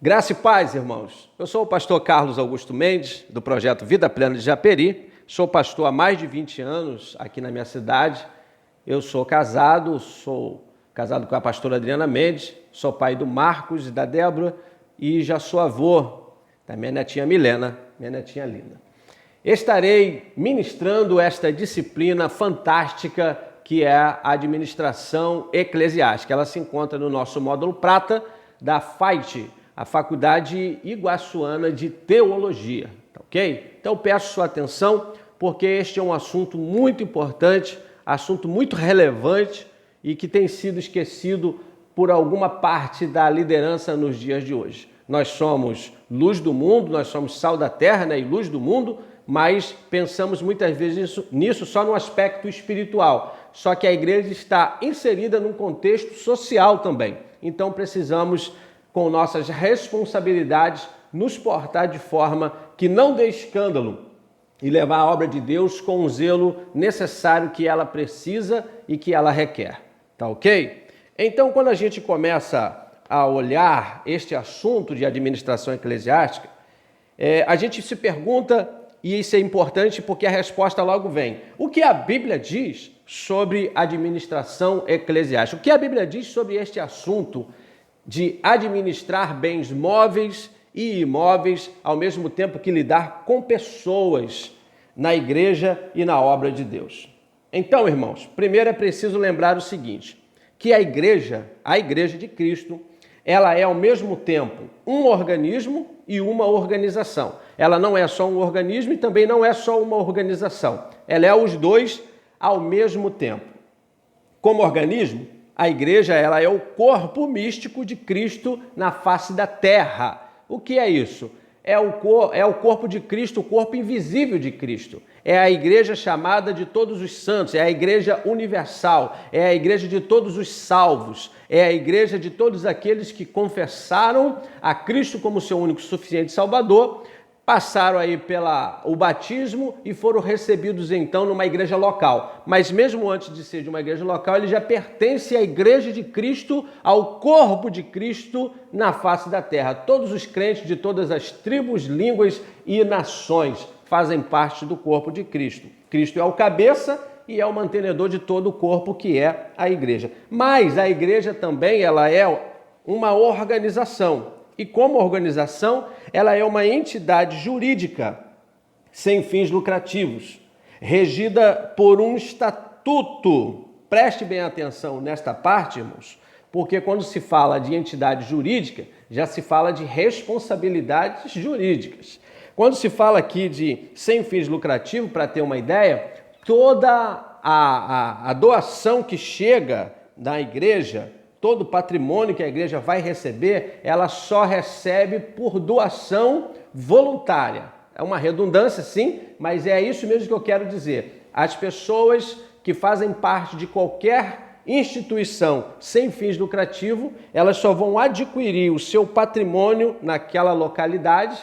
Graça e paz, irmãos. Eu sou o pastor Carlos Augusto Mendes, do projeto Vida Plena de Japeri. Sou pastor há mais de 20 anos aqui na minha cidade. Eu sou casado com a pastora Adriana Mendes, sou pai do Marcos e da Débora e já sou avô da minha netinha Milena, minha netinha linda. Estarei ministrando esta disciplina fantástica que é a administração eclesiástica. Ela se encontra no nosso módulo prata da FAIT, a Faculdade Iguaçuana de Teologia, tá ok? Então peço sua atenção, porque este é um assunto muito importante, assunto muito relevante e que tem sido esquecido por alguma parte da liderança nos dias de hoje. Nós somos luz do mundo, nós somos sal da terra, né, e luz do mundo, mas pensamos muitas vezes nisso só no aspecto espiritual. Só que a igreja está inserida num contexto social também. Então precisamos, com nossas responsabilidades, nos portar de forma que não dê escândalo e levar a obra de Deus com o zelo necessário que ela precisa e que ela requer. Tá ok? Então, quando a gente começa a olhar este assunto de administração eclesiástica, a gente se pergunta, e isso é importante porque a resposta logo vem, o que a Bíblia diz sobre administração eclesiástica? O que a Bíblia diz sobre este assunto de administrar bens móveis e imóveis, ao mesmo tempo que lidar com pessoas na igreja e na obra de Deus? Então, irmãos, primeiro é preciso lembrar o seguinte, que a igreja de Cristo, ela é ao mesmo tempo um organismo e uma organização. Ela não é só um organismo e também não é só uma organização. Ela é os dois ao mesmo tempo. Como organismo, a igreja ela é o corpo místico de Cristo na face da terra. O que é isso? É o corpo de Cristo, o corpo invisível de Cristo. É a igreja chamada de todos os santos, é a igreja universal, é a igreja de todos os salvos, é a igreja de todos aqueles que confessaram a Cristo como seu único e suficiente Salvador, passaram aí pelo batismo e foram recebidos então numa igreja local. Mas mesmo antes de ser de uma igreja local, ele já pertence à igreja de Cristo, ao corpo de Cristo na face da terra. Todos os crentes de todas as tribos, línguas e nações fazem parte do corpo de Cristo. Cristo é o cabeça e é o mantenedor de todo o corpo que é a igreja. Mas a igreja também ela é uma organização. E como organização, ela é uma entidade jurídica sem fins lucrativos, regida por um estatuto. Preste bem atenção nesta parte, irmãos, porque quando se fala de entidade jurídica, já se fala de responsabilidades jurídicas. Quando se fala aqui de sem fins lucrativos, para ter uma ideia, toda a doação que chega da igreja, todo o patrimônio que a igreja vai receber, ela só recebe por doação voluntária. É uma redundância, sim, mas é isso mesmo que eu quero dizer. As pessoas que fazem parte de qualquer instituição sem fins lucrativos, elas só vão adquirir o seu patrimônio naquela localidade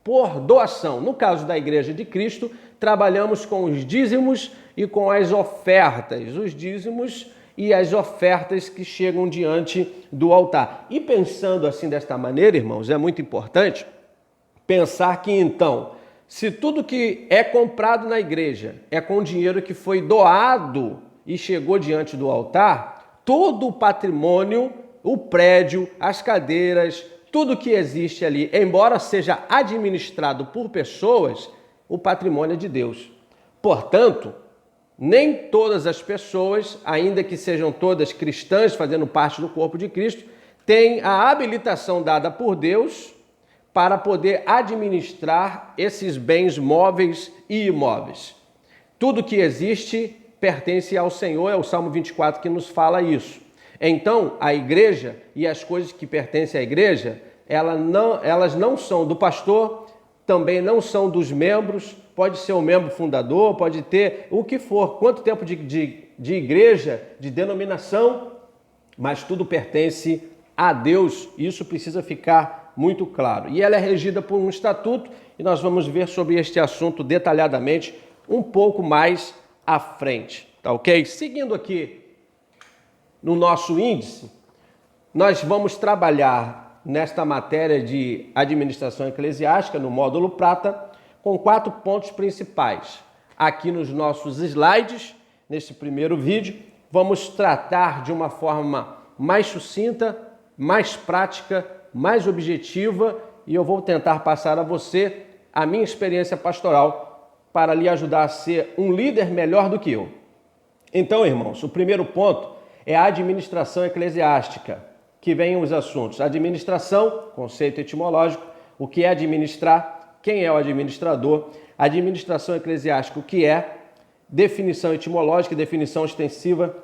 por doação. No caso da Igreja de Cristo, trabalhamos com os dízimos e com as ofertas. Os dízimos e as ofertas que chegam diante do altar. E pensando assim desta maneira, irmãos, é muito importante pensar que então, se tudo que é comprado na igreja é com dinheiro que foi doado e chegou diante do altar, todo o patrimônio, o prédio, as cadeiras, tudo que existe ali, embora seja administrado por pessoas, o patrimônio é de Deus. Portanto, nem todas as pessoas, ainda que sejam todas cristãs, fazendo parte do corpo de Cristo, têm a habilitação dada por Deus para poder administrar esses bens móveis e imóveis. Tudo que existe pertence ao Senhor, é o Salmo 24 que nos fala isso. Então, a igreja e as coisas que pertencem à igreja, elas não são do pastor, também não são dos membros, pode ser o membro fundador, pode ter o que for, quanto tempo de igreja, de denominação, mas tudo pertence a Deus, isso precisa ficar muito claro. E ela é regida por um estatuto, e nós vamos ver sobre este assunto detalhadamente um pouco mais à frente, tá ok? Seguindo aqui no nosso índice, nós vamos trabalhar nesta matéria de administração eclesiástica, no módulo prata, com 4 pontos principais. Aqui nos nossos slides, nesse primeiro vídeo, vamos tratar de uma forma mais sucinta, mais prática, mais objetiva, e eu vou tentar passar a você a minha experiência pastoral para lhe ajudar a ser um líder melhor do que eu. Então, irmãos, o primeiro ponto é a administração eclesiástica, que vem os assuntos. Administração, conceito etimológico, o que é administrar, quem é o administrador, administração eclesiástica, o que é, definição etimológica, definição extensiva,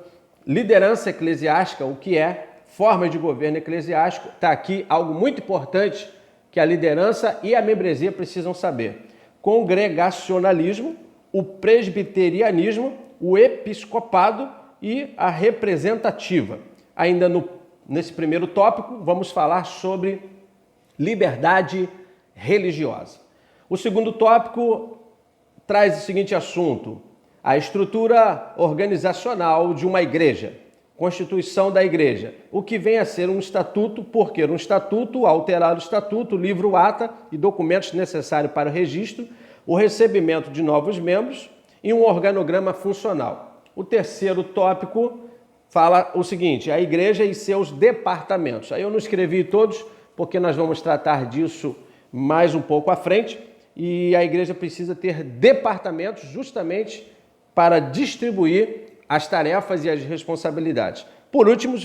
liderança eclesiástica, o que é, forma de governo eclesiástico. Está aqui algo muito importante que a liderança e a membresia precisam saber. Congregacionalismo, o presbiterianismo, o episcopado e a representativa. Ainda nesse primeiro tópico, vamos falar sobre liberdade religiosa. O segundo tópico traz o seguinte assunto: a estrutura organizacional de uma igreja, constituição da igreja, o que vem a ser um estatuto, porque um estatuto, alterar o estatuto, livro ata e documentos necessários para o registro, o recebimento de novos membros e um organograma funcional. O terceiro tópico fala o seguinte: a igreja e seus departamentos. Aí eu não escrevi todos, porque nós vamos tratar disso mais um pouco à frente, e a igreja precisa ter departamentos justamente para distribuir as tarefas e as responsabilidades. Por último,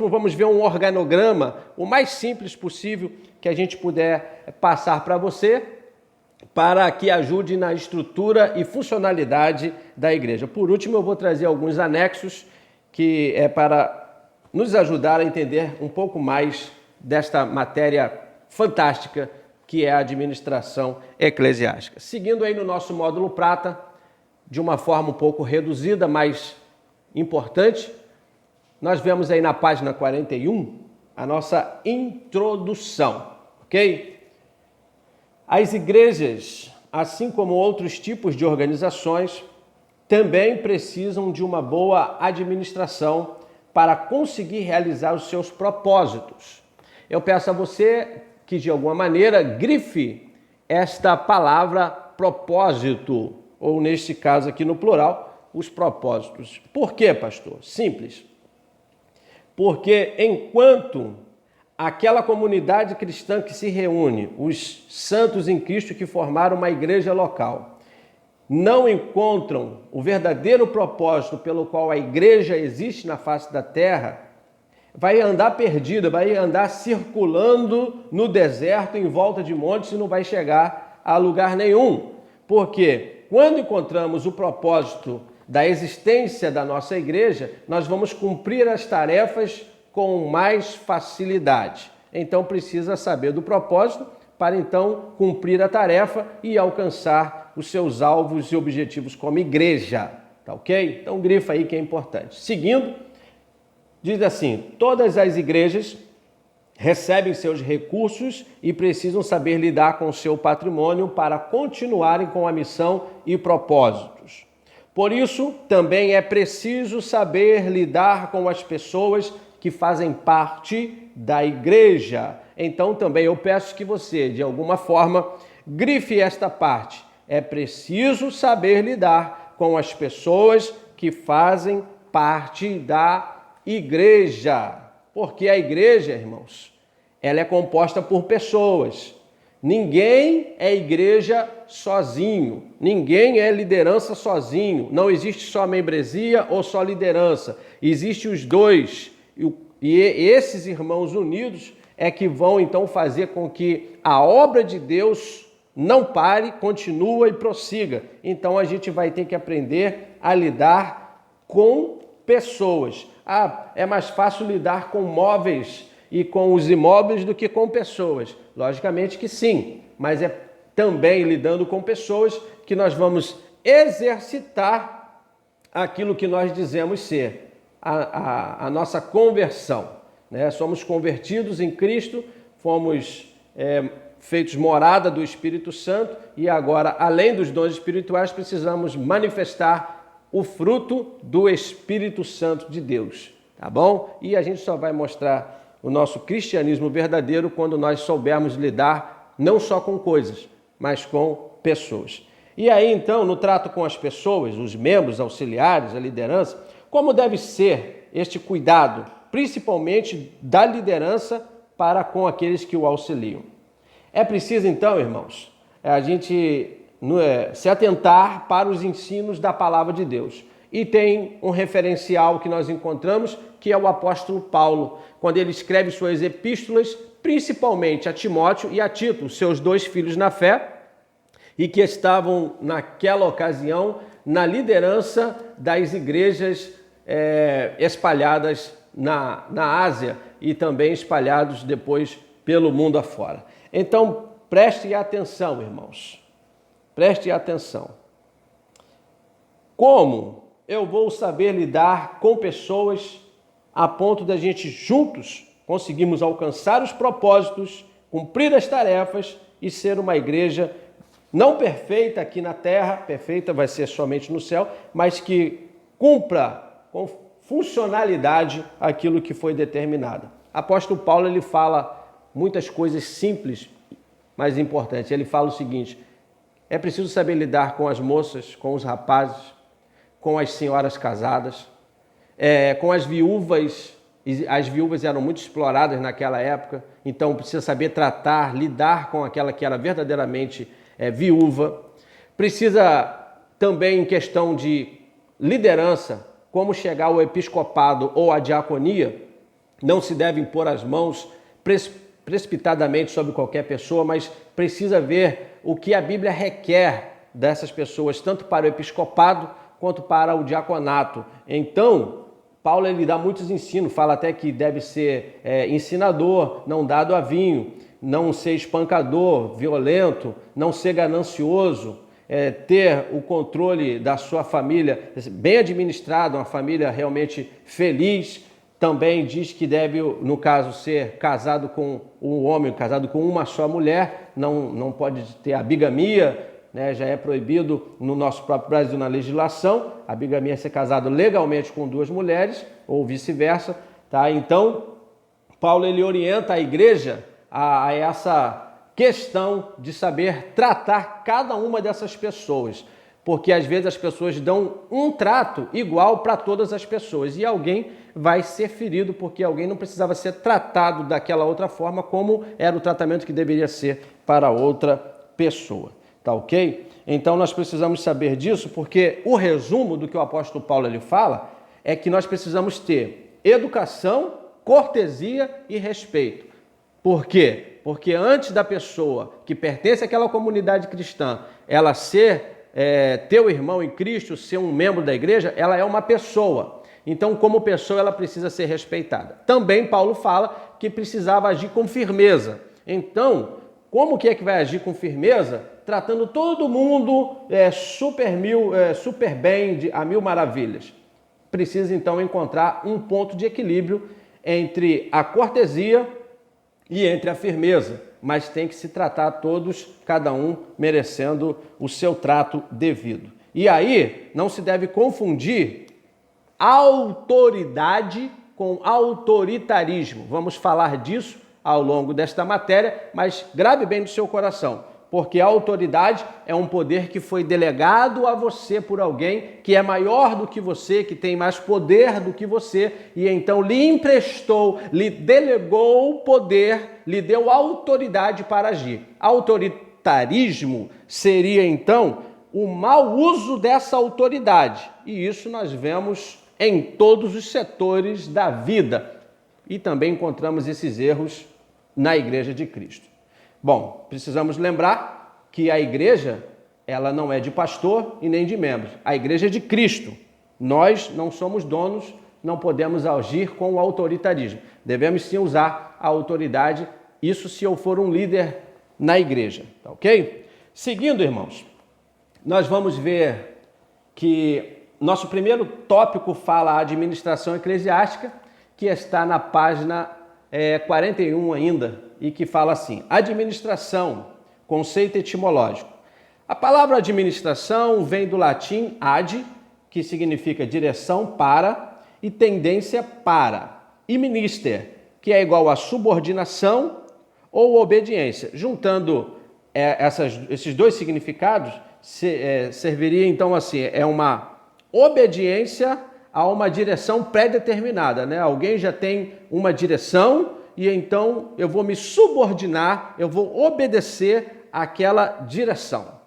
vamos ver um organograma, o mais simples possível que a gente puder passar para você, para que ajude na estrutura e funcionalidade da igreja. Por último, eu vou trazer alguns anexos que é para nos ajudar a entender um pouco mais desta matéria fantástica que é a administração eclesiástica. Seguindo aí no nosso módulo prata, de uma forma um pouco reduzida, mas importante, nós vemos aí na página 41 a nossa introdução, ok? As igrejas, assim como outros tipos de organizações, também precisam de uma boa administração para conseguir realizar os seus propósitos. Eu peço a você que, de alguma maneira, grife esta palavra propósito, ou neste caso aqui no plural, os propósitos. Por quê, pastor? Simples. Porque enquanto aquela comunidade cristã que se reúne, os santos em Cristo que formaram uma igreja local, não encontram o verdadeiro propósito pelo qual a igreja existe na face da terra, vai andar perdida, vai andar circulando no deserto em volta de montes e não vai chegar a lugar nenhum. Porque quando encontramos o propósito da existência da nossa igreja, nós vamos cumprir as tarefas com mais facilidade. Então precisa saber do propósito para então cumprir a tarefa e alcançar os seus alvos e objetivos como igreja, tá ok? Então grifa aí que é importante. Seguindo, diz assim: todas as igrejas recebem seus recursos e precisam saber lidar com o seu patrimônio para continuarem com a missão e propósitos. Por isso, também é preciso saber lidar com as pessoas que fazem parte da igreja. Então, também eu peço que você, de alguma forma, grife esta parte. É preciso saber lidar com as pessoas que fazem parte da igreja. Porque a igreja, irmãos, ela é composta por pessoas. Ninguém é igreja sozinho. Ninguém é liderança sozinho. Não existe só membresia ou só liderança. Existem os dois. E esses irmãos unidos é que vão então fazer com que a obra de Deus não pare, continue e prossiga. Então a gente vai ter que aprender a lidar com pessoas. É mais fácil lidar com móveis e com os imóveis do que com pessoas. Logicamente que sim, mas é também lidando com pessoas que nós vamos exercitar aquilo que nós dizemos ser a nossa conversão, né? Somos convertidos em Cristo, fomos feitos morada do Espírito Santo e agora, além dos dons espirituais, precisamos manifestar o fruto do Espírito Santo de Deus, tá bom? E a gente só vai mostrar o nosso cristianismo verdadeiro quando nós soubermos lidar não só com coisas, mas com pessoas. E aí, então, no trato com as pessoas, os membros auxiliares, a liderança, como deve ser este cuidado, principalmente da liderança para com aqueles que o auxiliam? É preciso, então, irmãos, a gente se atentar para os ensinos da palavra de Deus. E tem um referencial que nós encontramos, que é o apóstolo Paulo, quando ele escreve suas epístolas, principalmente a Timóteo e a Tito, seus dois filhos na fé, e que estavam naquela ocasião na liderança das igrejas espalhadas na Ásia e também espalhados depois pelo mundo afora. Então, preste atenção, irmãos. Preste atenção. Como eu vou saber lidar com pessoas a ponto da gente juntos conseguirmos alcançar os propósitos, cumprir as tarefas e ser uma igreja não perfeita aqui na terra, perfeita vai ser somente no céu, mas que cumpra com funcionalidade aquilo que foi determinado. Apóstolo Paulo, ele fala muitas coisas simples, mas importantes. Ele fala o seguinte: é preciso saber lidar com as moças, com os rapazes, com as senhoras casadas, com as viúvas. As viúvas eram muito exploradas naquela época, então precisa saber tratar, lidar com aquela que era verdadeiramente viúva. Precisa também, em questão de liderança, como chegar ao episcopado ou à diaconia. Não se deve impor as mãos precipitadamente sobre qualquer pessoa, mas precisa ver o que a Bíblia requer dessas pessoas, tanto para o episcopado quanto para o diaconato. Então, Paulo, ele dá muitos ensinos, fala até que deve ser ensinador, não dado a vinho, não ser espancador, violento, não ser ganancioso, ter o controle da sua família bem administrado, uma família realmente feliz. Também diz que deve, no caso, ser casado com um homem, casado com uma só mulher, não pode ter a bigamia, né? Já é proibido no nosso próprio Brasil na legislação, a bigamia é ser casado legalmente com duas mulheres, ou vice-versa, tá? Então, Paulo, ele orienta a igreja a essa questão de saber tratar cada uma dessas pessoas, porque às vezes as pessoas dão um trato igual para todas as pessoas e alguém vai ser ferido porque alguém não precisava ser tratado daquela outra forma como era o tratamento que deveria ser para outra pessoa, tá ok? Então nós precisamos saber disso, porque o resumo do que o apóstolo Paulo ele fala é que nós precisamos ter educação, cortesia e respeito. Por quê? Porque antes da pessoa que pertence àquela comunidade cristã, ela ser teu irmão em Cristo, ser um membro da igreja, ela é uma pessoa. Então, como pessoa, ela precisa ser respeitada. Também Paulo fala que precisava agir com firmeza. Então, como que vai agir com firmeza? Tratando todo mundo super bem, a mil maravilhas. Precisa, então, encontrar um ponto de equilíbrio entre a cortesia e entre a firmeza, mas tem que se tratar todos, cada um merecendo o seu trato devido. E aí, não se deve confundir autoridade com autoritarismo. Vamos falar disso ao longo desta matéria, mas grave bem no seu coração, porque a autoridade é um poder que foi delegado a você por alguém que é maior do que você, que tem mais poder do que você, e então lhe emprestou, lhe delegou o poder, lhe deu autoridade para agir. Autoritarismo seria, então, o mau uso dessa autoridade, e isso nós vemos em todos os setores da vida, e também encontramos esses erros na Igreja de Cristo. Bom, precisamos lembrar que a igreja, ela não é de pastor e nem de membros. A igreja é de Cristo. Nós não somos donos, não podemos agir com o autoritarismo. Devemos sim usar a autoridade, isso se eu for um líder na igreja, tá ok? Seguindo, irmãos, nós vamos ver que nosso primeiro tópico fala a administração eclesiástica, que está na página 41 ainda, e que fala assim: administração, conceito etimológico. A palavra administração vem do latim ad, que significa direção para, e tendência para, e minister, que é igual a subordinação ou obediência. Juntando esses dois significados, serviria então assim, é uma obediência a uma direção pré-determinada, né? Alguém já tem uma direção e então eu vou me subordinar, eu vou obedecer àquela direção.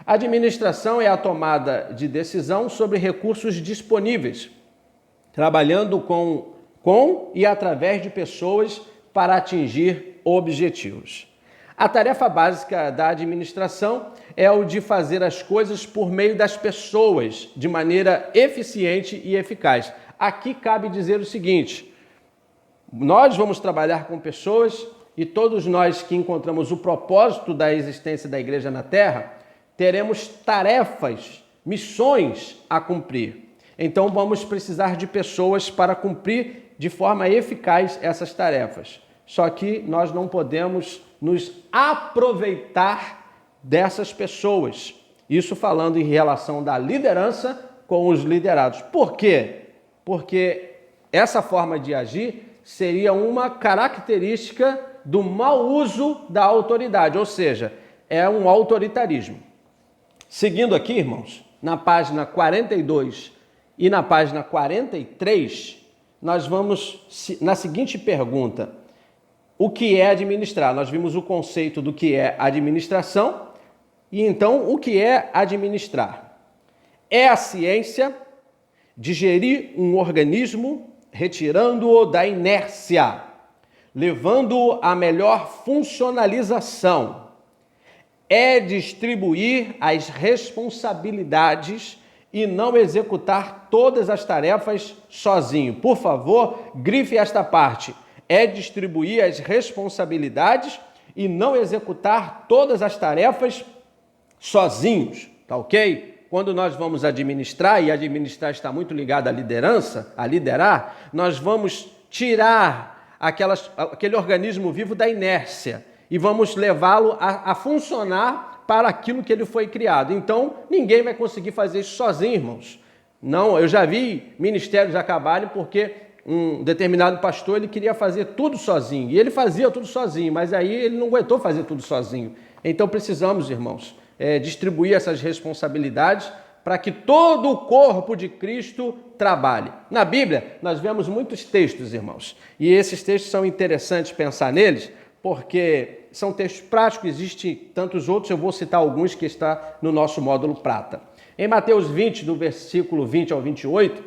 Administração é a tomada de decisão sobre recursos disponíveis, trabalhando com e através de pessoas para atingir objetivos. A tarefa básica da administração é o de fazer as coisas por meio das pessoas, de maneira eficiente e eficaz. Aqui cabe dizer o seguinte: nós vamos trabalhar com pessoas e todos nós que encontramos o propósito da existência da igreja na Terra, teremos tarefas, missões a cumprir. Então vamos precisar de pessoas para cumprir de forma eficaz essas tarefas. Só que nós não podemos nos aproveitar dessas pessoas. Isso falando em relação da liderança com os liderados. Por quê? Porque essa forma de agir seria uma característica do mau uso da autoridade, ou seja, é um autoritarismo. Seguindo aqui, irmãos, na página 42 e na página 43, nós vamos na seguinte pergunta: o que é administrar? Nós vimos o conceito do que é administração e então o que é administrar? É a ciência de gerir um organismo retirando-o da inércia, levando-o à melhor funcionalização. É distribuir as responsabilidades e não executar todas as tarefas sozinho. Por favor, grife esta parte. É distribuir as responsabilidades e não executar todas as tarefas sozinhos, tá ok? Quando nós vamos administrar, e administrar está muito ligado à liderança, a liderar, nós vamos tirar aquele organismo vivo da inércia e vamos levá-lo a funcionar para aquilo que ele foi criado. Então, ninguém vai conseguir fazer isso sozinho, irmãos. Não, eu já vi ministérios acabarem porque um determinado pastor ele queria fazer tudo sozinho. E ele fazia tudo sozinho, mas aí ele não aguentou fazer tudo sozinho. Então, precisamos, irmãos, distribuir essas responsabilidades para que todo o corpo de Cristo trabalhe. Na Bíblia, nós vemos muitos textos, irmãos, e esses textos são interessantes pensar neles, porque são textos práticos, existem tantos outros, eu vou citar alguns que está no nosso módulo prata. Em Mateus 20, do versículo 20 ao 28,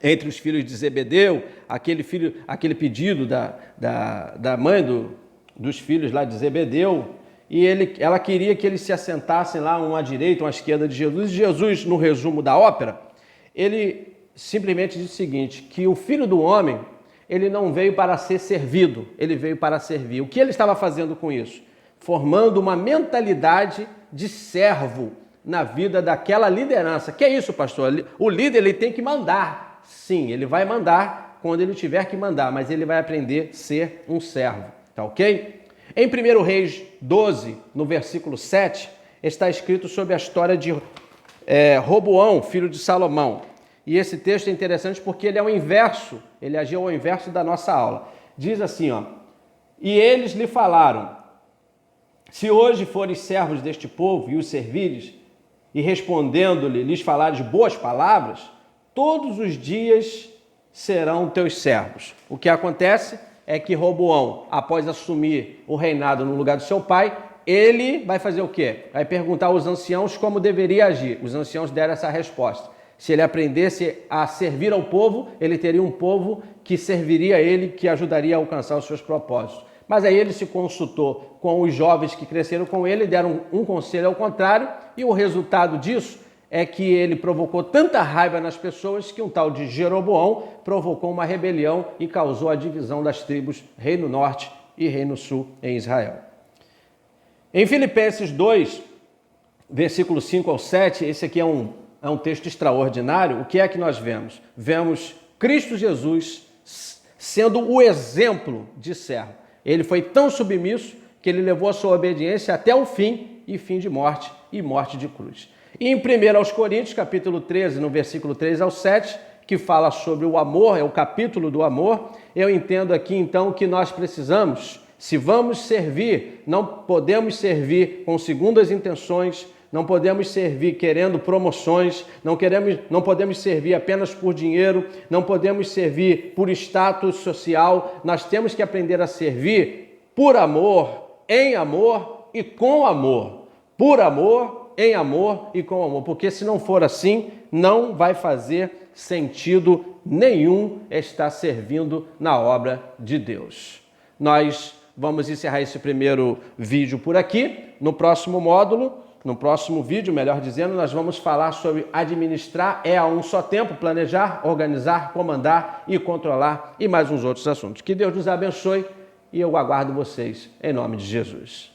entre os filhos de Zebedeu, aquele pedido da mãe dos filhos lá de Zebedeu, e ela queria que eles se assentassem lá, um à direita, um à esquerda de Jesus. E Jesus, no resumo da ópera, ele simplesmente diz o seguinte, que o Filho do Homem, ele não veio para ser servido, ele veio para servir. O que ele estava fazendo com isso? Formando uma mentalidade de servo na vida daquela liderança. Que é isso, pastor? O líder ele tem que mandar. Sim, ele vai mandar quando ele tiver que mandar, mas ele vai aprender a ser um servo. Tá ok? Em 1 Reis 12, no versículo 7, está escrito sobre a história de Roboão, filho de Salomão. E esse texto é interessante porque ele é o inverso, ele agiu ao inverso da nossa aula. Diz assim, ó: e eles lhe falaram, se hoje fores servos deste povo e os servires, e respondendo-lhe, lhes falares boas palavras, todos os dias serão teus servos. O que acontece é que Roboão, após assumir o reinado no lugar do seu pai, ele vai fazer o quê? Vai perguntar aos anciãos como deveria agir. Os anciãos deram essa resposta. Se ele aprendesse a servir ao povo, ele teria um povo que serviria a ele, que ajudaria a alcançar os seus propósitos. Mas aí ele se consultou com os jovens que cresceram com ele, deram um conselho ao contrário, e o resultado disso é que ele provocou tanta raiva nas pessoas que um tal de Jeroboão provocou uma rebelião e causou a divisão das tribos Reino Norte e Reino Sul em Israel. Em Filipenses 2, versículo 5 ao 7, esse aqui é um texto extraordinário. O que é que nós vemos? Vemos Cristo Jesus sendo o exemplo de servo. Ele foi tão submisso que ele levou a sua obediência até o fim, e fim de morte e morte de cruz. E em 1 Coríntios, capítulo 13, no versículo 3 ao 7, que fala sobre o amor, é o capítulo do amor. Eu entendo aqui então que nós precisamos, se vamos servir, não podemos servir com segundas intenções, não podemos servir querendo promoções, não podemos servir apenas por dinheiro, não podemos servir por status social. Nós temos que aprender a servir por amor, em amor e com amor. Por amor, em amor e com amor. Porque se não for assim, não vai fazer sentido nenhum estar servindo na obra de Deus. Nós vamos encerrar esse primeiro vídeo por aqui. No próximo módulo, no próximo vídeo, melhor dizendo, nós vamos falar sobre administrar a um só tempo, planejar, organizar, comandar e controlar e mais uns outros assuntos. Que Deus nos abençoe e eu aguardo vocês em nome de Jesus.